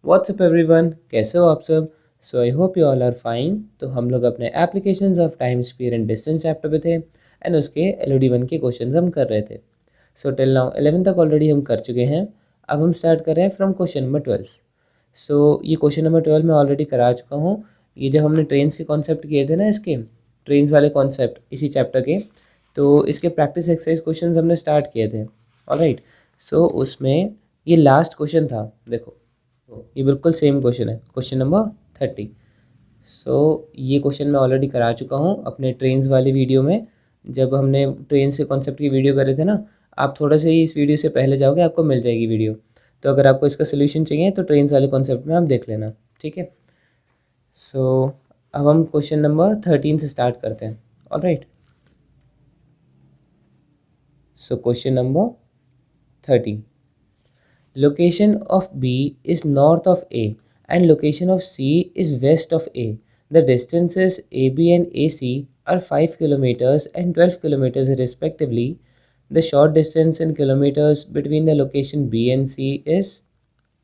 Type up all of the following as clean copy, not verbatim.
WhatsApp everyone, कैसे हो आप सब। So I hope you all are fine. तो हम लोग अपने applications of time speed and distance chapter पे थे एंड उसके LOD1 के क्वेश्चंस हम कर रहे थे। सो टिल नाउ 11 तक ऑलरेडी हम कर चुके हैं। अब हम स्टार्ट कर रहे हैं फ्रॉम क्वेश्चन नंबर 12। सो ये क्वेश्चन नंबर 12 मैं ऑलरेडी करा चुका हूँ। ये जब हमने ट्रेन्स के कॉन्सेप्ट किए थे ना, इसके ट्रेन्स वाले कॉन्सेप्ट इसी चैप्टर के, तो इसके प्रैक्टिस एक्सरसाइज क्वेश्चन हमने स्टार्ट किए थे। ऑलराइट, सो उसमें ये लास्ट क्वेश्चन था। देखो ये बिल्कुल सेम क्वेश्चन है, क्वेश्चन नंबर 30। सो ये क्वेश्चन मैं ऑलरेडी करा चुका हूँ अपने ट्रेन्स वाली वीडियो में। जब हमने ट्रेन से कॉन्सेप्ट की वीडियो करे थे ना, आप थोड़ा सा ही इस वीडियो से पहले जाओगे, आपको मिल जाएगी वीडियो। तो अगर आपको इसका सोल्यूशन चाहिए तो ट्रेन्स वाले कॉन्सेप्ट में आप देख लेना, ठीक है। सो अब हम क्वेश्चन नंबर 13 से स्टार्ट करते हैं। Alright, so question number 13, location of B is north of A and location of C is west of A. The distances AB and AC are 5 kilometers and 12 kilometers respectively. The short distance in kilometers between the location B and C is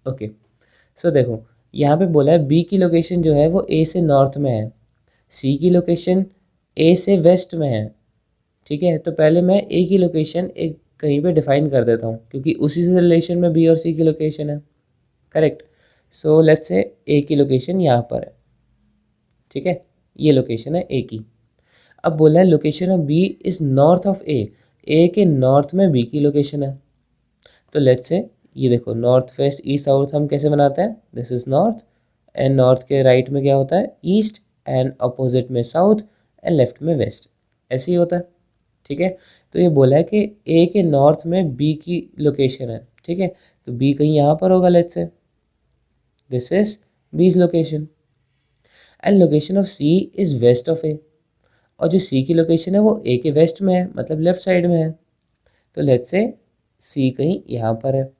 okay. So देखो यहाँ पे बोला है B की location जो है वो A से नॉर्थ में है, C की लोकेशन A से वेस्ट में है, ठीक है। तो पहले मैं A की लोकेशन एक कहीं पे डिफाइन कर देता हूँ, क्योंकि उसी से रिलेशन में B और C की लोकेशन है, correct. So let's say A की लोकेशन यहाँ पर है, ठीक है। ये लोकेशन है A की। अब बोला है location of B is north of A, A के नॉर्थ में B की लोकेशन है। तो लेट्स से ये देखो, नॉर्थ वेस्ट ईस्ट साउथ हम कैसे बनाते हैं, this is north and north के राइट में क्या होता है, ईस्ट, एंड अपोजिट में साउथ एंड लेफ्ट में वेस्ट, ऐसे ही होता है, ठीक है। तो ये बोला है कि A के नॉर्थ में B की लोकेशन है, ठीक है। तो B कहीं यहाँ पर होगा, let's say this is B's location and location of C is west of A, और जो C की लोकेशन है वो A के वेस्ट में है, मतलब लेफ्ट साइड में है। तो लेट्स से C कहीं यहाँ पर है,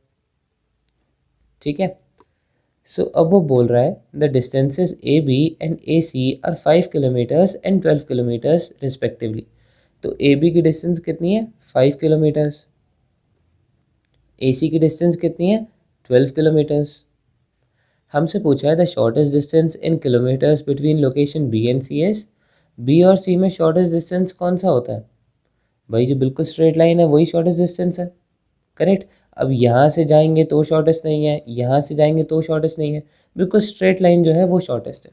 ठीक है। सो अब वो बोल रहा है the distances AB and AC are 5 kilometres and 12 kilometres respectively. तो AB की डिस्टेंस कितनी है, 5 किलोमीटर्स, AC की डिस्टेंस कितनी है, 12 किलोमीटर्स। हमसे पूछा है the shortest distance in kilometres between location B and C is. B और C में शॉर्टेस्ट डिस्टेंस कौन सा होता है भाई, जो बिल्कुल स्ट्रेट लाइन है वही शॉर्टेस्ट डिस्टेंस है, करेक्ट। अब यहाँ से जाएंगे तो शॉर्टेस्ट नहीं है, यहाँ से जाएंगे तो शॉर्टेस्ट नहीं है, बिल्कुल स्ट्रेट लाइन जो है वो शॉर्टेस्ट है,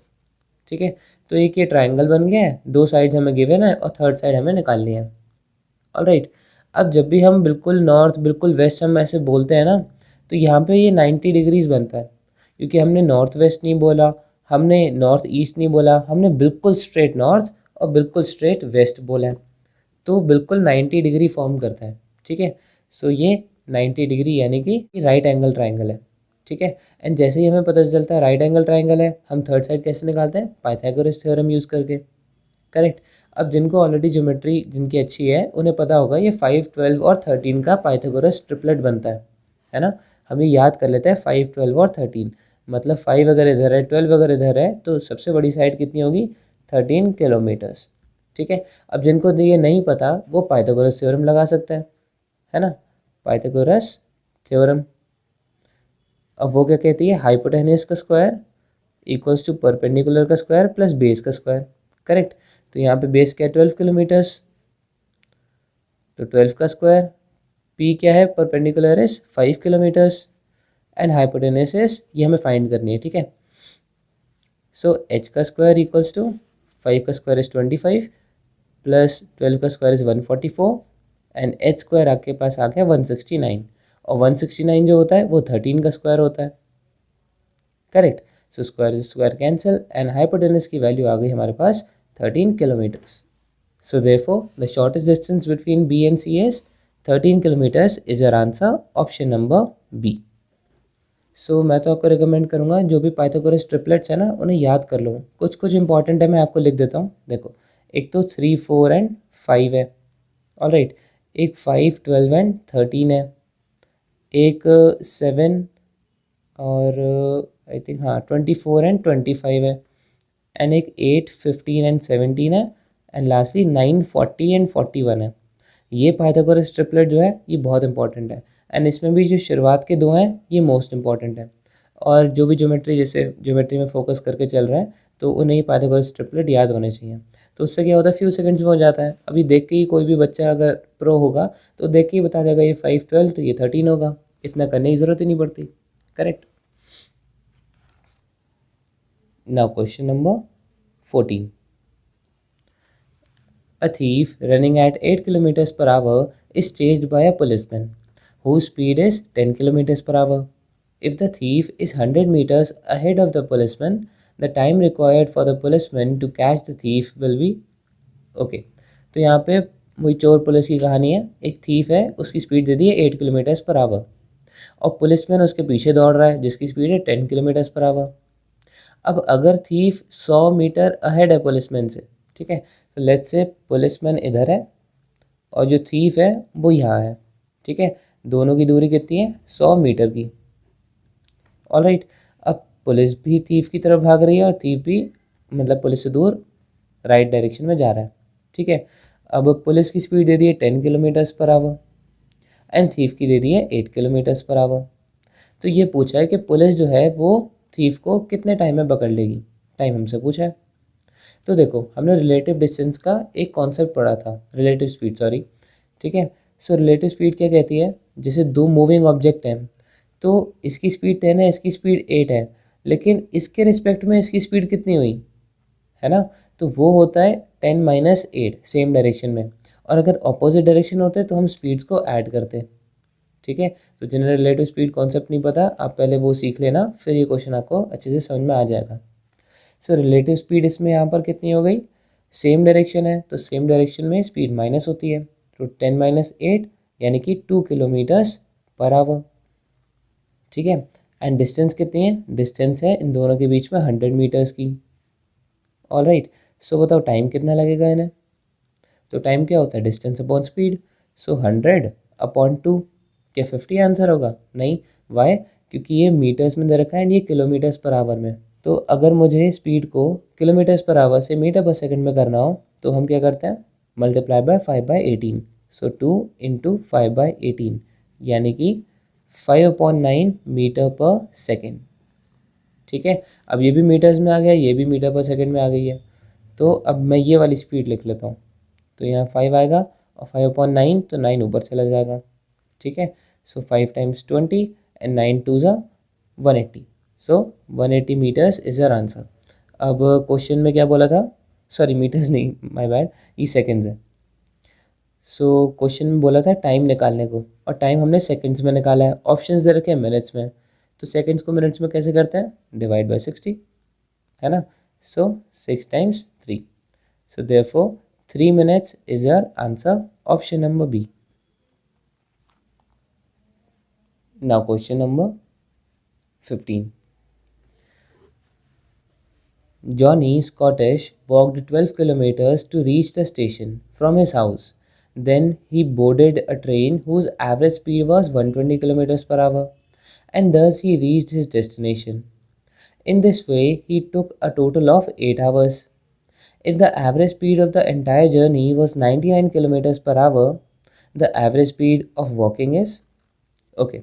ठीक है। तो एक ये ट्राइंगल बन गया है, दो साइड्स हमें गिवन है और थर्ड साइड हमें निकालनी है। ऑलराइट, अब जब भी हम बिल्कुल नॉर्थ बिल्कुल वेस्ट हम ऐसे बोलते हैं ना, तो यहाँ पे ये 90 डिग्रीज बनता है, क्योंकि हमने नॉर्थ वेस्ट नहीं बोला, हमने नॉर्थ ईस्ट नहीं बोला, हमने बिल्कुल स्ट्रेट नॉर्थ और बिल्कुल स्ट्रेट वेस्ट बोला है। तो बिल्कुल 90 डिग्री फॉर्म करता है, ठीक है। सो ये 90 डिग्री यानी कि राइट एंगल ट्राइंगल है, ठीक है। एंड जैसे ही हमें पता चलता है राइट एंगल ट्राइंगल है, हम थर्ड साइड कैसे निकालते हैं, पाइथागोरस थ्योरम यूज़ करके, करेक्ट। अब जिनको ऑलरेडी ज्योमेट्री जिनकी अच्छी है उन्हें पता होगा ये 5, 12 और 13 का पाइथागोरस ट्रिपलेट बनता है ना। हम ये याद कर लेते हैं 5, 12 और 13, मतलब 5 अगर इधर है 12 अगर इधर है तो सबसे बड़ी साइड कितनी होगी, 13 किलोमीटर्स, ठीक है। अब जिनको ये नहीं पता वो पाइथागोरस थ्योरम लगा सकते हैं, है ना, पाइथागोरस थ्योरम। अब वो क्या कहती है, हाइपोटेनस का स्क्वायर इक्वल्स टू परपेंडिकुलर का स्क्वायर प्लस बेस का स्क्वायर, करेक्ट। तो यहाँ पे बेस क्या है, 12 किलोमीटर्स, तो 12 का स्क्वायर, पी क्या है, perpendicular is 5 kilometres and hypotenuse is, ये हमें फाइंड करनी है, ठीक है। सो एच का स्क्वायर इक्वल्स टू 5 का स्क्वायर इज 25 प्लस 12 का square is 144 and H square आपके पास आ गया 169, और 169 जो होता है वो 13 का स्क्वायर होता है, correct. So square cancel and hypotenuse की वैल्यू आ गई हमारे पास 13 kilometres. So therefore the shortest distance between B and C is 13 kilometres is your answer, option number B। सो मैं तो आपको रिकमेंड करूँगा जो भी पाइथागोरस ट्रिपलेट्स है ना उन्हें याद कर लो, कुछ कुछ इंपॉर्टेंट है, मैं आपको लिख देता हूँ। देखो, एक तो 3, 4 एंड 5 है, ऑलराइट। एक 5, 12 एंड 13 है, एक 7 और आई थिंक हाँ 24 एंड 25 है, एंड एक 8, 15 एंड 17 है, एंड लास्टली 9, 40 एंड 41 है। ये पाइथागोरस ट्रिपलेट जो है ये बहुत इंपॉर्टेंट है, एंड इसमें भी जो शुरुआत के दो हैं ये मोस्ट इंपॉर्टेंट है। और जो भी ज्योमेट्री, जैसे ज्योमेट्री में फोकस करके चल रहा है तो उन्हें ही पाइथागोरस ट्रिपलेट याद होने चाहिए। तो उससे क्या होता है, फ्यू सेकंड्स में हो जाता है। अभी देख के ही कोई भी बच्चा अगर प्रो होगा तो देख के ही बता देगा ये 5 12 तो ये 13 होगा, इतना करने की ज़रूरत ही नहीं पड़ती। Correct. Now question number 14। A thief running at 8 kilometers per hour is chased by a policeman whose speed is 10 kilometers per hour. If the thief is 100 meters ahead of the policeman, the time required for the policeman to catch the thief will be okay. तो यहाँ पे वही चोर police की कहानी है। एक thief है, उसकी स्पीड दे दी है 8 किलोमीटर्स पर आवर और पुलिसमैन उसके पीछे दौड़ रहा है जिसकी स्पीड है 10 किलोमीटर्स पर आवर। अब अगर थीफ 100 मीटर अहेड है पुलिसमैन से, ठीक है, तो लेट्स से पुलिसमैन इधर है और जो थीफ है वो यहाँ है, ठीक है, दोनों की दूरी कितनी है, 100 मीटर की। ऑलराइट, अब पुलिस भी थीफ की तरफ भाग रही है और थीफ भी मतलब पुलिस से दूर राइट डायरेक्शन में जा रहा है, ठीक है। अब पुलिस की स्पीड दे दी है 10 kilometres per our and thief की दे दी है 8 किलोमीटर्स पर आवर। तो ये पूछा है कि पुलिस जो है वो थीफ को कितने टाइम में पकड़ लेगी, टाइम हमसे पूछा है। तो देखो, हमने रिलेटिव डिस्टेंस का एक कॉन्सेप्ट पढ़ा था, रिलेटिव स्पीड, सॉरी, ठीक है। सो रिलेटिव स्पीड क्या कहती है, जैसे दो मूविंग ऑब्जेक्ट हैं तो इसकी स्पीड 10 है, इसकी स्पीड 8 है, लेकिन इसके रिस्पेक्ट में इसकी स्पीड कितनी हुई, है ना, तो वो होता है 10 माइनस 8 सेम डायरेक्शन में। और अगर ऑपोजिट डायरेक्शन होते तो हम स्पीड्स को ऐड करते, ठीक है। तो जिन्हें रिलेटिव स्पीड कॉन्सेप्ट नहीं पता, आप पहले वो सीख लेना, फिर ये क्वेश्चन आपको अच्छे से समझ में आ जाएगा। सो रिलेटिव स्पीड इसमें यहाँ पर कितनी हो गई, सेम डायरेक्शन है तो सेम डायरेक्शन में स्पीड माइनस होती है, तो 10 माइनस 8 यानी कि 2 किलोमीटर्स पर आवर, ठीक है। एंड डिस्टेंस कितनी है, डिस्टेंस है इन दोनों के बीच में 100 मीटर्स की। ऑलराइट, सो बताओ टाइम कितना लगेगा इन्हें। तो टाइम क्या होता है, डिस्टेंस अपॉन स्पीड। सो 100 अपॉन 2, क्या 50 आंसर होगा, नहीं, वाई, क्योंकि ये मीटर्स में दे रखा है एंड ये किलोमीटर्स पर आवर में। तो अगर मुझे स्पीड को किलोमीटर्स पर आवर से मीटर पर सेकंड में करना हो तो हम क्या करते हैं, मल्टीप्लाई बाय 5/18। सो 2 इंटू 5/18 यानी कि 5/9 मीटर पर सेकेंड, ठीक है। अब ये भी मीटर्स में आ गया, ये भी मीटर पर सेकेंड में आ गई है। तो अब मैं ये वाली स्पीड लिख लेता हूँ, तो यहाँ 5 आएगा और 5/9 तो 9 ऊपर चला जाएगा, ठीक है। सो 5 टाइम्स 20 एंड 9 2 ज़ा 180, सो 180 मीटर्स इज़ योर आंसर। अब क्वेश्चन में क्या बोला था, सॉरी मीटर्स नहीं, माय बैड, ये सेकेंड्स है। सो क्वेश्चन में बोला था टाइम निकालने को और टाइम हमने सेकेंड्स में निकाला है, ऑप्शंस दे रखे हैं मिनट्स में, तो सेकेंड्स को मिनट्स में कैसे करते हैं, डिवाइड बाय 60, है ना। सो 6 times 3, so therefore 3 minutes is your answer, option number B. Now question number 15. Johnny Scottish walked 12 kilometers to reach the station from his house. Then he boarded a train whose average speed was 120 kilometers per hour and thus he reached his destination. In this way, he took a total of 8 hours. If the average speed of the entire journey was 99 kilometers per hour, the average speed of walking is okay.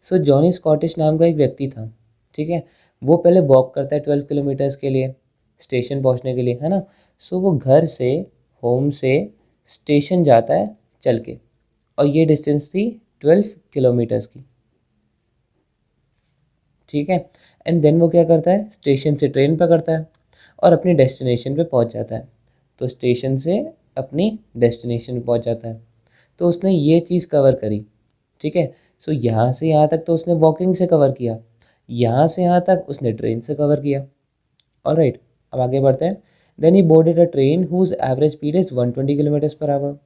So Johnny Scottish नाम का एक व्यक्ति था, ठीक है, वो पहले walk करता है 12 किलोमीटर्स के लिए स्टेशन पहुंचने के लिए, है ना। सो वो घर से, होम से स्टेशन जाता है चल के और ये डिस्टेंस थी 12 किलोमीटर्स की, ठीक है। एंड देन वो क्या करता है, स्टेशन से ट्रेन पकड़ता है और अपनी डेस्टिनेशन पे पहुंच जाता है। तो स्टेशन से अपनी डेस्टिनेशन पे पहुंच जाता है, तो उसने ये चीज़ कवर करी, ठीक है। सो यहाँ से यहाँ तक तो उसने वॉकिंग से कवर किया, यहाँ से यहाँ तक उसने ट्रेन से कवर किया। ऑलराइट, अब आगे बढ़ते हैं। Then he boarded a train whose average speed is 120 kilometres per hour.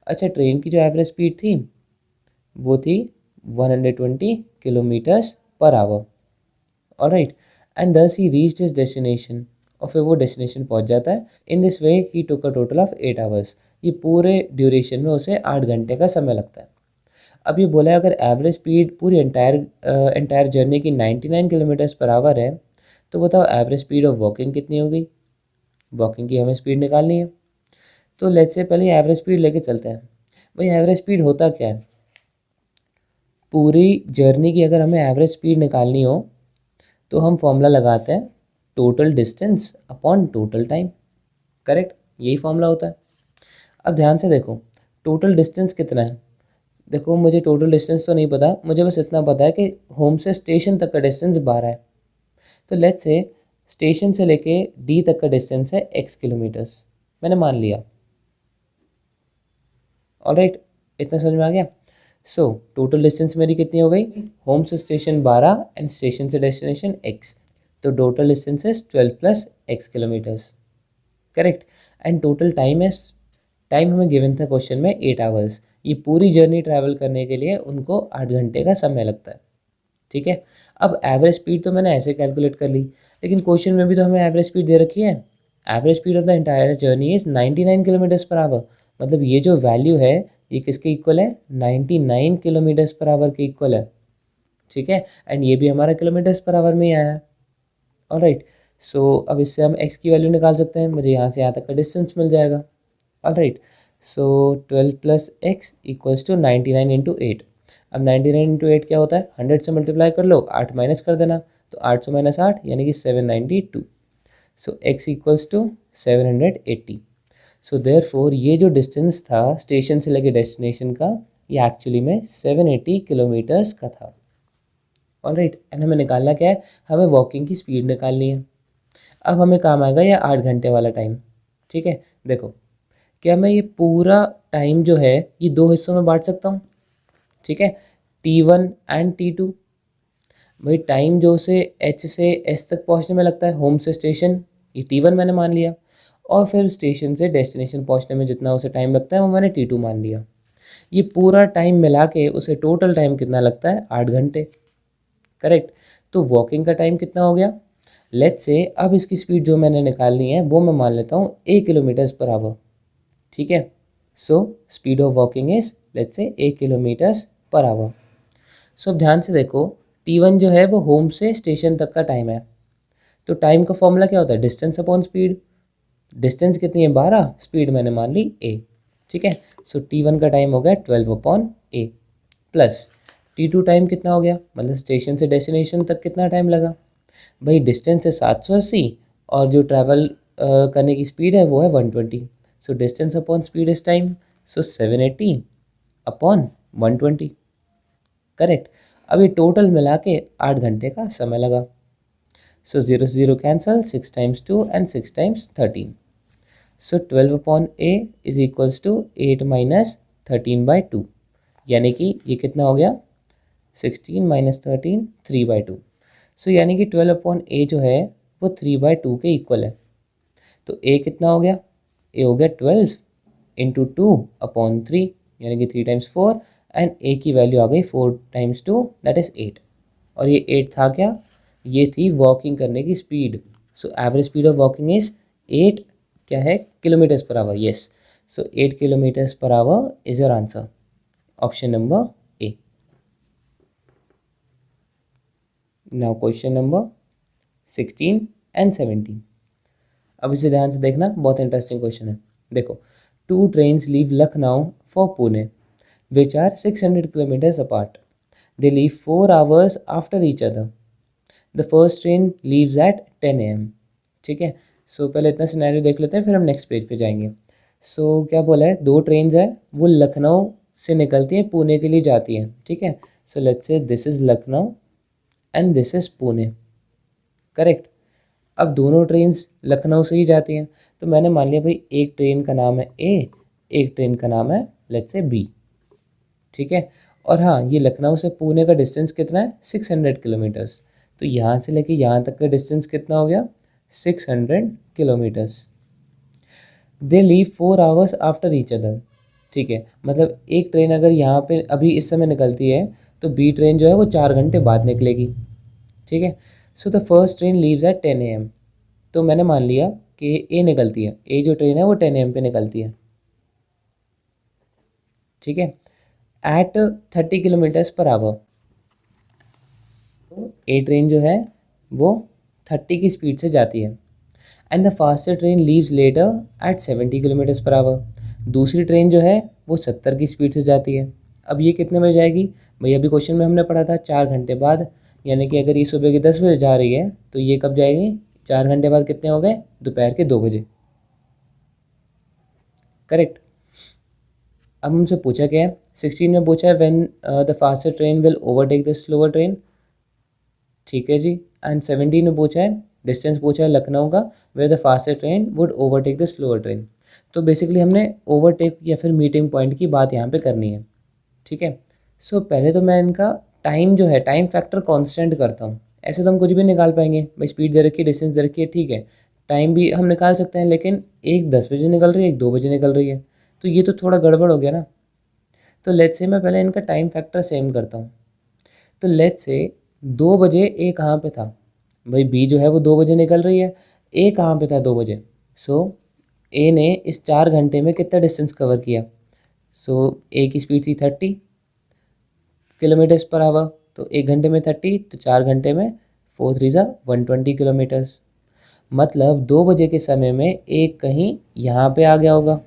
अच्छा, ट्रेन की जो एवरेज स्पीड थी वो थी 120 kilometres per our. Alright, and दस ही रीच्ड हिज डेस्टिनेशन, और फिर वो डेस्टिनेशन पहुंच जाता है। In this way he took a total of 8 hours. ये पूरे ड्यूरेशन में उसे 8 घंटे का समय लगता है। अब ये बोला है अगर एवरेज स्पीड पूरी एंटायर जर्नी की 99 किलोमीटर्स पर आवर है, तो बताओ एवरेज स्पीड ऑफ वॉकिंग कितनी हो गई। वॉकिंग की हमें स्पीड निकालनी है, तो लेट्स से पहले एवरेज स्पीड लेके चलते हैं। भाई एवरेज स्पीड होता क्या है, पूरी जर्नी की अगर हमें एवरेज स्पीड निकालनी हो तो हम फॉर्मूला लगाते हैं total distance upon total time. Correct, यही फॉर्मूला होता है। अब ध्यान से देखो, टोटल डिस्टेंस कितना है। देखो मुझे टोटल डिस्टेंस तो नहीं पता, मुझे बस इतना पता है कि होम से स्टेशन तक का डिस्टेंस 12 है। तो लेट्स से स्टेशन से लेके डी तक का डिस्टेंस है x किलोमीटर्स, मैंने मान लिया। ऑलराइट, इतना समझ में आ गया। सो टोटल डिस्टेंस मेरी कितनी हो गई, होम से स्टेशन 12 एंड स्टेशन से डेस्टिनेशन x, तो total distance is 12 plus x kilometres. Correct, and total time is, time हमें गिवन था क्वेश्चन में 8 आवर्स। ये पूरी जर्नी ट्रैवल करने के लिए उनको 8 घंटे का समय लगता है। ठीक है, अब एवरेज स्पीड तो मैंने ऐसे कैलकुलेट कर ली, लेकिन क्वेश्चन में भी तो हमें एवरेज स्पीड दे रखी है। Average speed of the entire journey is 99 kilometres per our. मतलब ये जो वैल्यू है ये किसके इक्वल है, 99 किलोमीटर्स पर आवर के इक्वल है। ठीक है, एंड ये भी हमारा किलोमीटर्स पर आवर में ही आया है। ऑलराइट, सो अब इससे हम x की वैल्यू निकाल सकते हैं, मुझे यहाँ से यहाँ तक का डिस्टेंस मिल जाएगा। Alright, so 12 plus x equals to 99 into 8। अब 99 इंटू 8 क्या होता है, 100 से मल्टीप्लाई कर लो, 8 माइनस कर देना, तो 800 माइनस 8 यानी कि 792। So x equals to 780। So therefore ये जो डिस्टेंस था स्टेशन से लेके डेस्टिनेशन का, ये एक्चुअली में 780 किलोमीटर्स का था। ऑलराइट, एंड हमें निकालना क्या है, हमें वॉकिंग की स्पीड निकालनी है। अब हमें काम आएगा ये 8 घंटे वाला टाइम। ठीक है, देखो क्या मैं ये पूरा टाइम जो है ये दो हिस्सों में बांट सकता हूँ। ठीक है, T1 एंड T2। भाई टाइम जो से H से S तक पहुँचने में लगता है होम से स्टेशन, ये T1 मैंने मान लिया, और फिर स्टेशन से डेस्टिनेशन पहुँचने में जितना उसे टाइम लगता है वो मैंने T2 मान लिया। ये पूरा टाइम मिला के उसे टोटल टाइम कितना लगता है, 8 घंटे। करेक्ट, तो वॉकिंग का टाइम कितना हो गया, लेट्स से अब इसकी स्पीड जो मैंने निकालनी है वो मैं मान लेता हूँ 1 किलोमीटर्स पर आवर। ठीक है, so speed of walking is let's say 1 kilometres per our. सो अब ध्यान से देखो, T1 जो है वो होम से स्टेशन तक का टाइम है। तो टाइम का फॉर्मूला क्या होता है, डिस्टेंस अपॉन स्पीड। डिस्टेंस कितनी है 12, स्पीड मैंने मान ली a। ठीक है, सो T1 का टाइम हो गया 12 upon a plus T2 time कितना हो गया, मतलब स्टेशन से डेस्टिनेशन तक कितना टाइम लगा। भाई डिस्टेंस है 780 और जो ट्रैवल करने की स्पीड है वो है 120। So distance upon speed is time, so 780 upon 120। Correct, अब ये टोटल मिला के 8 घंटे का समय लगा। सो 0 से 0 cancel, 6 times 2 and 6 times 13। So 12 upon a is equals to 8 minus 13/2, यानी कि ये कितना हो गया, 16 माइनस 13, 3/2। सो यानी कि 12 अपॉन a जो है वो 3/2 के इक्वल है। तो a कितना हो गया, a हो गया 12 इंटू 2 अपॉन 3, यानी कि 3 टाइम्स 4, एंड a की वैल्यू आ गई 4 टाइम्स 2 दैट इज़ 8। और ये 8 था क्या, ये थी वॉकिंग करने की speed. So average speed of walking is 8 क्या है, kilometres per our. Yes, so 8 kilometres per our is your answer, option number A. Now question number 16 and 17। अब इसे ध्यान से देखना, बहुत इंटरेस्टिंग क्वेश्चन है। देखो, 2 trains leave Lucknow for Pune which are 600 kilometres apart. They leave 4 hours after each other. The first train leaves at 10 AM। ठीक है, सो पहले इतना सिनेरियो देख लेते हैं, फिर हम नेक्स्ट पेज पे जाएंगे। सो क्या बोला है, 2 ट्रेन्स है वो लखनऊ से निकलती हैं, पुणे के लिए जाती हैं। ठीक है, so let's say this is Lucknow and this is Pune. Correct, अब दोनों ट्रेन्स लखनऊ से ही जाती हैं, तो मैंने मान लिया भाई एक ट्रेन का नाम है ए, एक ट्रेन का नाम है लेट्स से बी। ठीक है, और हाँ ये लखनऊ से पुणे का डिस्टेंस कितना है, 600 किलोमीटर्स। तो यहाँ से लेके यहाँ तक का डिस्टेंस कितना हो गया, 600 kilometres. They leave 4 hours after each other. ठीक है, मतलब एक ट्रेन अगर यहाँ पे अभी इस समय निकलती है तो बी ट्रेन जो है वो 4 घंटे बाद निकलेगी। ठीक है, so the first train leaves at 10 AM। तो मैंने मान लिया कि ए निकलती है, ए जो ट्रेन है वो 10 AM पे निकलती है। ठीक है, एट 30 किलोमीटर्स पर आवर। तो ए ट्रेन जो है वो 30 की स्पीड से जाती है, and the faster train leaves later at 70 kilometres per hour. दूसरी ट्रेन जो है वो 70 की स्पीड से जाती है। अब ये कितने बजे जाएगी, भाई अभी क्वेश्चन में हमने पढ़ा था 4 घंटे बाद, यानी कि अगर ये सुबह के 10 बजे जा रही है तो ये कब जाएगी, 4 घंटे बाद कितने हो गए, दोपहर के 2 बजे। करेक्ट। अब हमसे पूछा क्या है, 16 में पूछा है when the faster train will overtake the slower train. ठीक है जी। एंड 17 में पूछा है, डिस्टेंस पूछा है लखनऊ का, where the faster train would overtake the slower train. तो बेसिकली हमने ओवरटेक या फिर मीटिंग पॉइंट की बात यहाँ पे करनी है। ठीक है। सो पहले तो मैं इनका टाइम जो है, टाइम फैक्टर कांस्टेंट करता हूँ। ऐसे तो हम कुछ भी निकाल पाएंगे भाई, स्पीड दे रखी है, डिस्टेंस दे रखी है, ठीक है, टाइम भी हम निकाल सकते हैं, लेकिन एक 10 बजे निकल रही है, एक 2 बजे निकल रही है, तो ये तो थोड़ा गड़बड़ हो गया ना। तो लेट्स से मैं पहले इनका टाइम फैक्टर सेम करता हूँ। तो लेट्स से 2 बजे ए कहाँ पे था भाई, बी जो है वो 2 बजे निकल रही है, ए कहाँ पे था 2 बजे। सो ए ने इस 4 घंटे में कितना डिस्टेंस कवर किया। सो ए की स्पीड थी 30 किलोमीटर्स पर आवर, तो 1 घंटे में 30, तो 4 घंटे में 4 3 ज़ा 120 किलोमीटर्स। मतलब 2 बजे के समय में ए कहीं यहाँ पे आ गया होगा।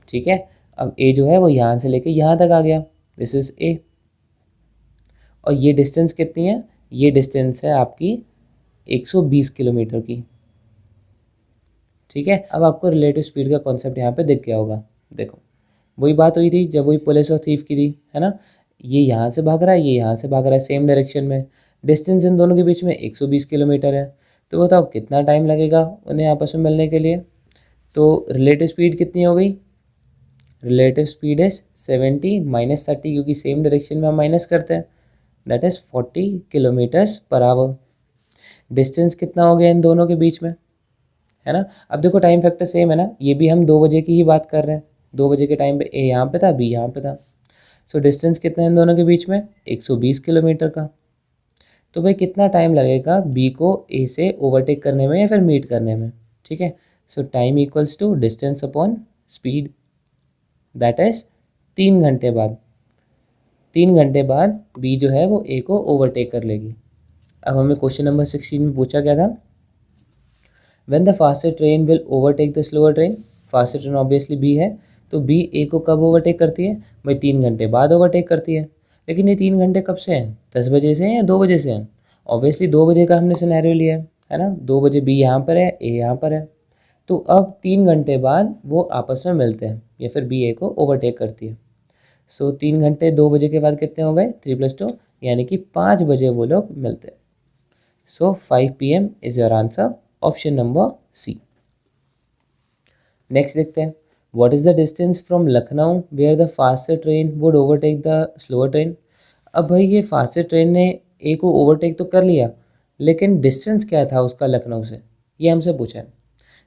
ठीक है। अब ए जो है वो यहाँ से लेके यहाँ तक आ गया, दिस इज़ ए। और ये डिस्टेंस कितनी है, ये डिस्टेंस है आपकी 120 किलोमीटर की। ठीक है। अब आपको रिलेटिव स्पीड का कॉन्सेप्ट यहाँ पे दिख गया होगा। देखो वही बात हुई थी जब वही पुलिस और थीफ की थी, है ना, ये यहाँ से भाग रहा है, ये यहाँ से भाग रहा है सेम डायरेक्शन में, डिस्टेंस इन दोनों के बीच में 120 किलोमीटर है। तो बताओ कितना टाइम लगेगा उन्हें आपस में मिलने के लिए। तो रिलेटिव स्पीड कितनी हो गई, रिलेटिव स्पीड इज 70 माइनस 30, क्योंकि सेम डायरेक्शन में हम माइनस करते हैं, that is 40 kilometres per our. Distance कितना हो गया इन दोनों के बीच में, है ना। अब देखो टाइम फैक्टर सेम है ना, ये भी हम 2 बजे की ही बात कर रहे हैं, 2 बजे के टाइम पे ए यहाँ पे था, बी यहाँ पे था। सो डिस्टेंस कितना है इन दोनों के बीच में, 120 किलोमीटर का। तो भाई कितना टाइम लगेगा बी को ए से ओवरटेक करने में या फिर मीट करने में। ठीक है। So time equals to distance upon speed, that is 3 घंटे बाद। 3 घंटे बाद बी जो है वो ए को ओवरटेक कर लेगी। अब हमें क्वेश्चन नंबर 16 में पूछा क्या था, when the faster train will overtake the slower train. Faster train obviously B है, तो बी ए को कब ओवरटेक करती है भाई, 3 घंटे बाद ओवरटेक करती है। लेकिन ये 3 घंटे कब से हैं, 10 बजे से हैं या 2 बजे से हैं। ऑब्वियसली 2 बजे का हमने सिनेरियो लिया है ना, 2 बजे बी यहाँ पर है, ए यहाँ पर है। तो अब 3 घंटे बाद वो आपस में मिलते हैं या फिर बी ए को ओवरटेक करती है। सो 3 घंटे 2 बजे के बाद कितने हो गए, 3 + 2, यानी कि 5 बजे वो लोग मिलते हैं। So 5 PM is your answer, option number C. Next देखते हैं, what is the distance from Lucknow where the faster train would overtake the slower train. अब भाई ये फास्टर ट्रेन ने ए को ओवरटेक तो कर लिया, लेकिन डिस्टेंस क्या था उसका लखनऊ से, ये हमसे पूछा है।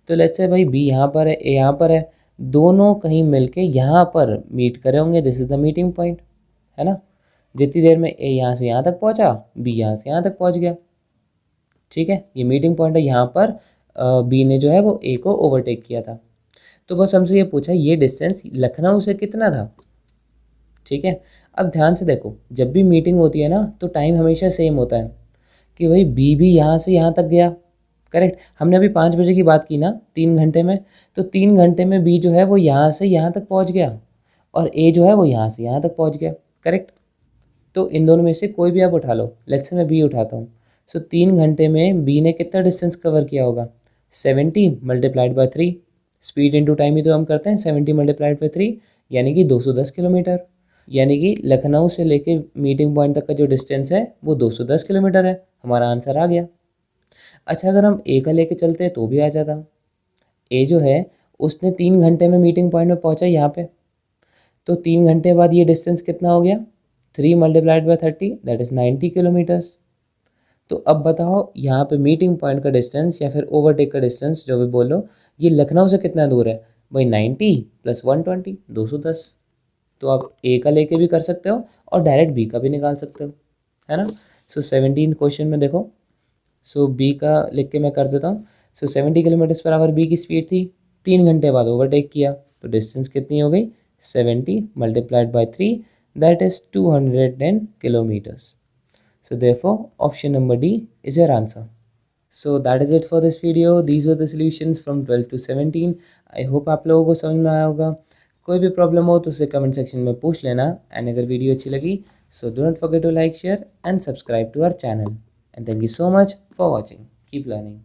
तो लेट्स से भाई बी यहाँ पर है, ए यहाँ पर है, दोनों कहीं मिलके यहाँ पर मीट करे होंगे, this is the meeting point, है ना। जितनी देर में ए यहाँ से यहाँ तक पहुँचा, बी यहाँ से यहाँ तक पहुँच गया। ठीक है, ये मीटिंग पॉइंट है, यहाँ पर बी ने जो है वो ए को ओवरटेक किया था। तो बस हमसे ये पूछा ये डिस्टेंस लखनऊ से कितना था। ठीक है। अब ध्यान से देखो, जब भी मीटिंग होती है ना तो टाइम हमेशा सेम होता है कि भाई बी भी यहाँ से यहाँ तक गया। करेक्ट। हमने अभी 5 बजे की बात की ना, 3 घंटे में, तो 3 घंटे में बी जो है वो यहाँ से यहाँ तक पहुँच गया और ए जो है वो यहाँ से यहाँ तक पहुँच गया। करेक्ट। तो इन दोनों में से कोई भी आप उठा लो, लेट्स से मैं बी उठाता हूँ। सो 3 घंटे में बी ने कितना डिस्टेंस कवर किया होगा, 70 multiplied by 3, speed into time ही तो हम करते हैं, 70 मल्टीप्लाइड बाय 3 यानी कि 210 किलोमीटर। यानी कि लखनऊ से लेके मीटिंग पॉइंट तक का जो डिस्टेंस है वो 210 किलोमीटर है। हमारा आंसर आ गया। अच्छा, अगर हम ए का लेके चलते तो भी आ जाता। ए जो है उसने 3 घंटे में मीटिंग पॉइंट में पहुंचा यहाँ पे, तो 3 घंटे बाद ये डिस्टेंस कितना हो गया, 3 multiplied by 30 that is 90 kilometres. तो अब बताओ यहाँ पे मीटिंग पॉइंट का डिस्टेंस या फिर ओवरटेक का डिस्टेंस जो भी बोलो, ये लखनऊ से कितना दूर है भाई, 90 + 120 210। तो आप ए का लेके भी कर सकते हो और डायरेक्ट बी का भी निकाल सकते हो, है ना। सो 17 क्वेश्चन में देखो, सो बी का लिख के मैं कर देता हूँ। सो 70 किलोमीटर्स पर आवर बी की स्पीड थी, 3 घंटे बाद ओवरटेक किया, तो डिस्टेंस कितनी हो गई, 70 multiplied by 3 that is 210 kilometers. So therefore option number D is your answer. So that is it for this video. These were the solutions from 12 to 17. I hope आप लोगों को समझ में आया होगा। कोई भी प्रॉब्लम हो तो उसे कमेंट सेक्शन में पूछ लेना, एंड अगर वीडियो अच्छी लगी So do not forget to like, share and subscribe to our channel. And thank you so much for watching. Keep learning.